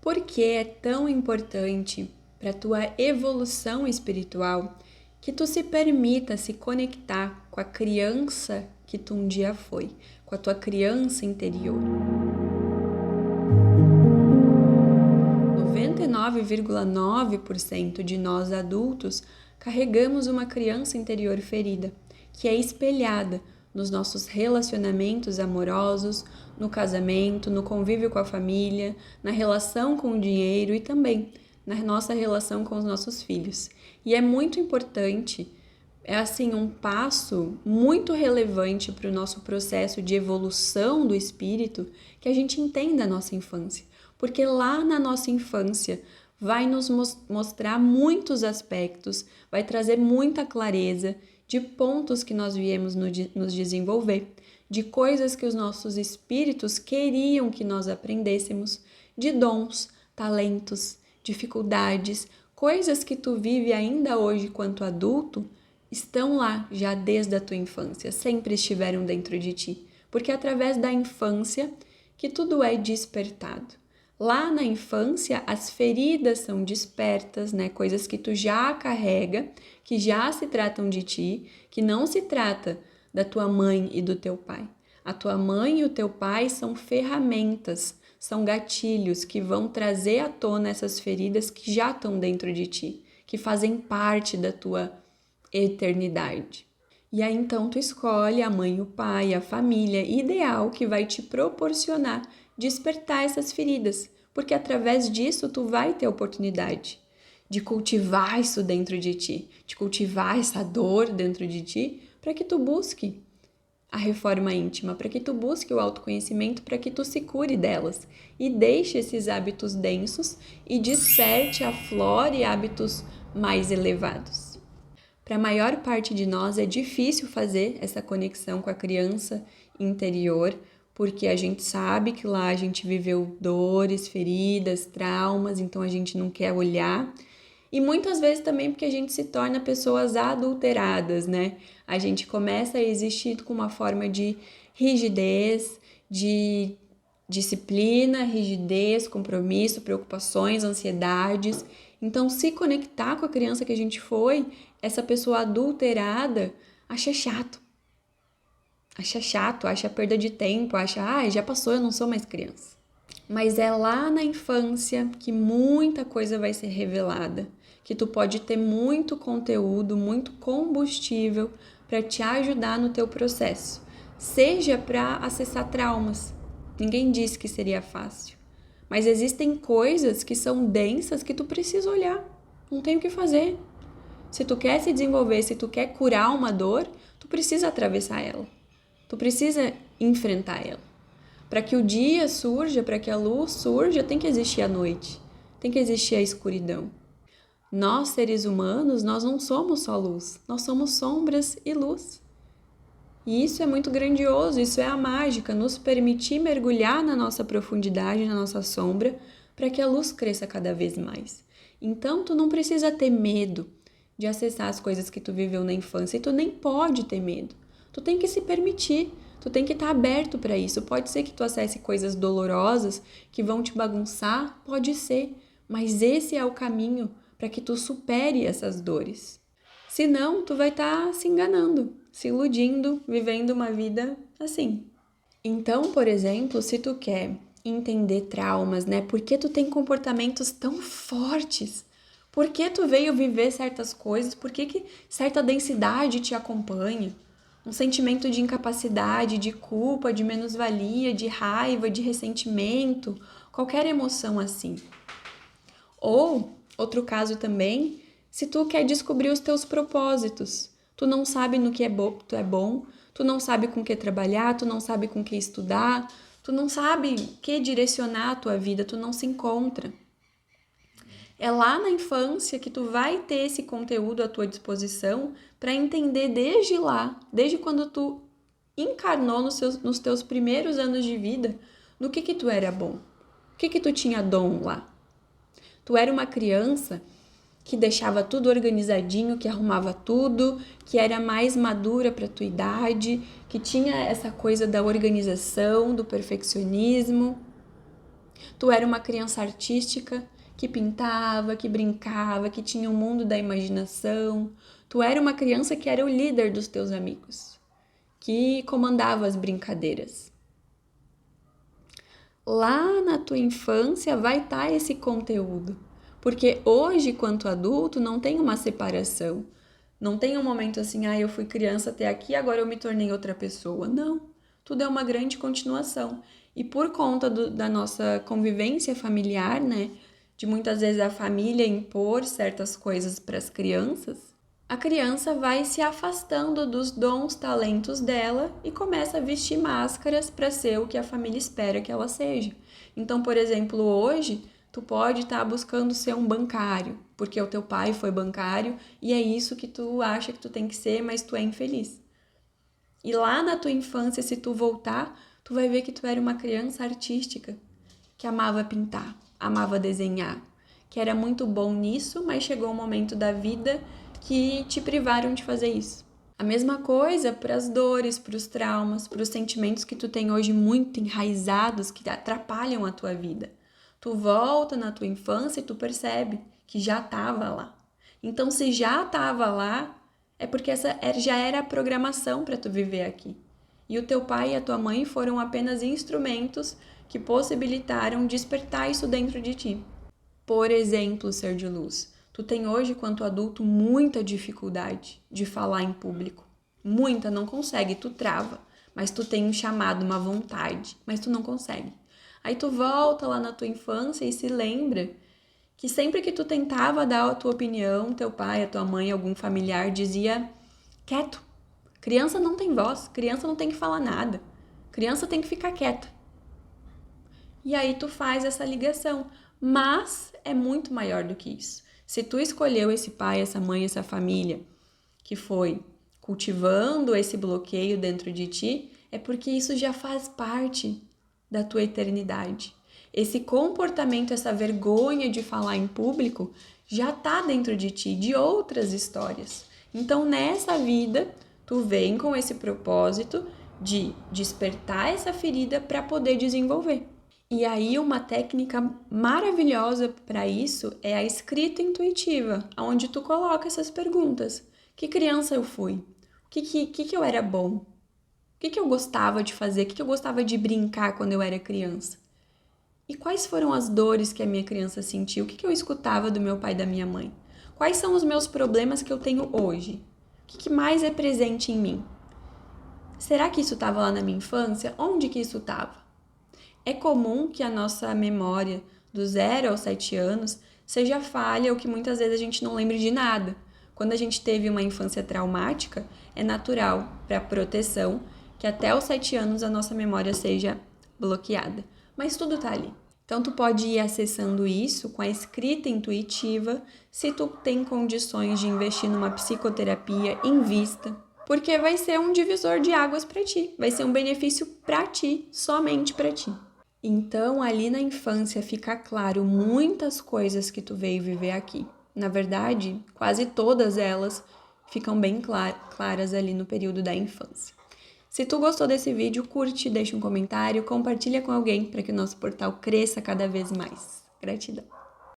Por que é tão importante para a tua evolução espiritual que tu se permita se conectar com a criança que tu um dia foi, com a tua criança interior. 99,9% de nós adultos carregamos uma criança interior ferida, que é espelhada nos nossos relacionamentos amorosos, no casamento, no convívio com a família, na relação com o dinheiro e também na nossa relação com os nossos filhos. E é muito importante, é assim um passo muito relevante para o nosso processo de evolução do espírito, que a gente entenda a nossa infância. Porque lá na nossa infância vai nos mostrar muitos aspectos, vai trazer muita clareza de pontos que nós viemos nos desenvolver, de coisas que os nossos espíritos queriam que nós aprendêssemos, de dons, talentos, dificuldades, coisas que tu vive ainda hoje quanto adulto, estão lá já desde a tua infância, sempre estiveram dentro de ti, porque é através da infância que tudo é despertado. Lá na infância, as feridas são despertas, né? Coisas que tu já carrega, que já se tratam de ti, que não se trata da tua mãe e do teu pai. A tua mãe e o teu pai são ferramentas, são gatilhos que vão trazer à tona essas feridas que já estão dentro de ti, que fazem parte da tua eternidade. E aí então tu escolhe a mãe, o pai, a família ideal que vai te proporcionar despertar essas feridas, porque através disso tu vai ter a oportunidade de cultivar isso dentro de ti, de cultivar essa dor dentro de ti, para que tu busque a reforma íntima, para que tu busque o autoconhecimento, para que tu se cure delas e deixe esses hábitos densos e desperte, aflore hábitos mais elevados. Para a maior parte de nós é difícil fazer essa conexão com a criança interior, porque a gente sabe que lá a gente viveu dores, feridas, traumas, então a gente não quer olhar. E muitas vezes também porque a gente se torna pessoas adulteradas, né? A gente começa a existir com uma forma de rigidez, de disciplina, rigidez, compromisso, preocupações, ansiedades. Então, se conectar com a criança que a gente foi, essa pessoa adulterada acha chato. Acha perda de tempo, acha, já passou, eu não sou mais criança. Mas é lá na infância que muita coisa vai ser revelada, que tu pode ter muito conteúdo, muito combustível para te ajudar no teu processo, seja para acessar traumas. Ninguém disse que seria fácil, mas existem coisas que são densas que tu precisa olhar, não tem o que fazer. Se tu quer se desenvolver, se tu quer curar uma dor, tu precisa atravessar ela. Tu precisa enfrentar ela. Para que o dia surja, para que a luz surja, tem que existir a noite. Tem que existir a escuridão. Nós, seres humanos, nós não somos só luz. Nós somos sombras e luz. E isso é muito grandioso, isso é a mágica, nos permitir mergulhar na nossa profundidade, na nossa sombra, para que a luz cresça cada vez mais. Então, tu não precisa ter medo de acessar as coisas que tu viveu na infância, e tu nem pode ter medo. Tu tem que se permitir, tu tem que estar aberto para isso. Pode ser que tu acesse coisas dolorosas que vão te bagunçar, pode ser, mas esse é o caminho para que tu supere essas dores. Senão, tu vai estar se enganando, se iludindo, vivendo uma vida assim. Então, por exemplo, se tu quer entender traumas, né? Por que tu tem comportamentos tão fortes? Por que tu veio viver certas coisas? Por que certa densidade te acompanha? Um sentimento de incapacidade, de culpa, de menos-valia, de raiva, de ressentimento, qualquer emoção assim. Ou, outro caso também, se tu quer descobrir os teus propósitos, tu não sabe no que tu é bom, tu não sabe com que trabalhar, tu não sabe com que estudar, tu não sabe que direcionar a tua vida, tu não se encontra. É lá na infância que tu vai ter esse conteúdo à tua disposição para entender desde lá, desde quando tu encarnou nos teus primeiros anos de vida, no que tu era bom, o que tu tinha dom lá. Tu era uma criança que deixava tudo organizadinho, que arrumava tudo, que era mais madura para a tua idade, que tinha essa coisa da organização, do perfeccionismo. Tu era uma criança artística que pintava, que brincava, que tinha um mundo da imaginação. Tu era uma criança que era o líder dos teus amigos, que comandava as brincadeiras. Lá na tua infância vai estar esse conteúdo, porque hoje, quanto adulto, não tem uma separação. Não tem um momento assim, eu fui criança até aqui, agora eu me tornei outra pessoa. Não, tudo é uma grande continuação. E por conta da nossa convivência familiar, né, de muitas vezes a família impor certas coisas para as crianças, a criança vai se afastando dos dons, talentos dela e começa a vestir máscaras para ser o que a família espera que ela seja. Então, por exemplo, hoje tu pode estar buscando ser um bancário, porque o teu pai foi bancário e é isso que tu acha que tu tem que ser, mas tu é infeliz. E lá na tua infância, se tu voltar, tu vai ver que tu era uma criança artística, que amava pintar, amava desenhar, que era muito bom nisso, mas chegou um momento da vida que te privaram de fazer isso. A mesma coisa para as dores, para os traumas, para os sentimentos que tu tem hoje muito enraizados, que atrapalham a tua vida. Tu volta na tua infância e tu percebe que já estava lá. Então, se já estava lá, é porque essa já era a programação para tu viver aqui. E o teu pai e a tua mãe foram apenas instrumentos que possibilitaram despertar isso dentro de ti. Por exemplo, ser de luz, tu tem hoje, quanto adulto, muita dificuldade de falar em público. Muita, não consegue, tu trava. Mas tu tem um chamado, uma vontade, mas tu não consegue. Aí tu volta lá na tua infância e se lembra que sempre que tu tentava dar a tua opinião, teu pai, a tua mãe, algum familiar dizia quieto. Criança não tem voz, criança não tem que falar nada. Criança tem que ficar quieta. E aí tu faz essa ligação, mas é muito maior do que isso. Se tu escolheu esse pai, essa mãe, essa família que foi cultivando esse bloqueio dentro de ti, é porque isso já faz parte da tua eternidade. Esse comportamento, essa vergonha de falar em público já tá dentro de ti, de outras histórias. Então, nessa vida, tu vem com esse propósito de despertar essa ferida para poder desenvolver. E aí, uma técnica maravilhosa para isso é a escrita intuitiva, onde tu coloca essas perguntas. Que criança eu fui? O que eu era bom? O que eu gostava de fazer? O que eu gostava de brincar quando eu era criança? E quais foram as dores que a minha criança sentiu? O que eu escutava do meu pai e da minha mãe? Quais são os meus problemas que eu tenho hoje? O que mais é presente em mim? Será que isso estava lá na minha infância? Onde que isso estava? É comum que a nossa memória do 0 aos 7 anos seja falha ou que muitas vezes a gente não lembre de nada. Quando a gente teve uma infância traumática, é natural, para proteção, que até os 7 anos a nossa memória seja bloqueada. Mas tudo tá ali. Então, tu pode ir acessando isso com a escrita intuitiva, se tu tem condições de investir numa psicoterapia, invista, porque vai ser um divisor de águas para ti, vai ser um benefício para ti, somente para ti. Então, ali na infância fica claro muitas coisas que tu veio viver aqui. Na verdade, quase todas elas ficam bem claras ali no período da infância. Se tu gostou desse vídeo, curte, deixa um comentário, compartilha com alguém para que o nosso portal cresça cada vez mais. Gratidão!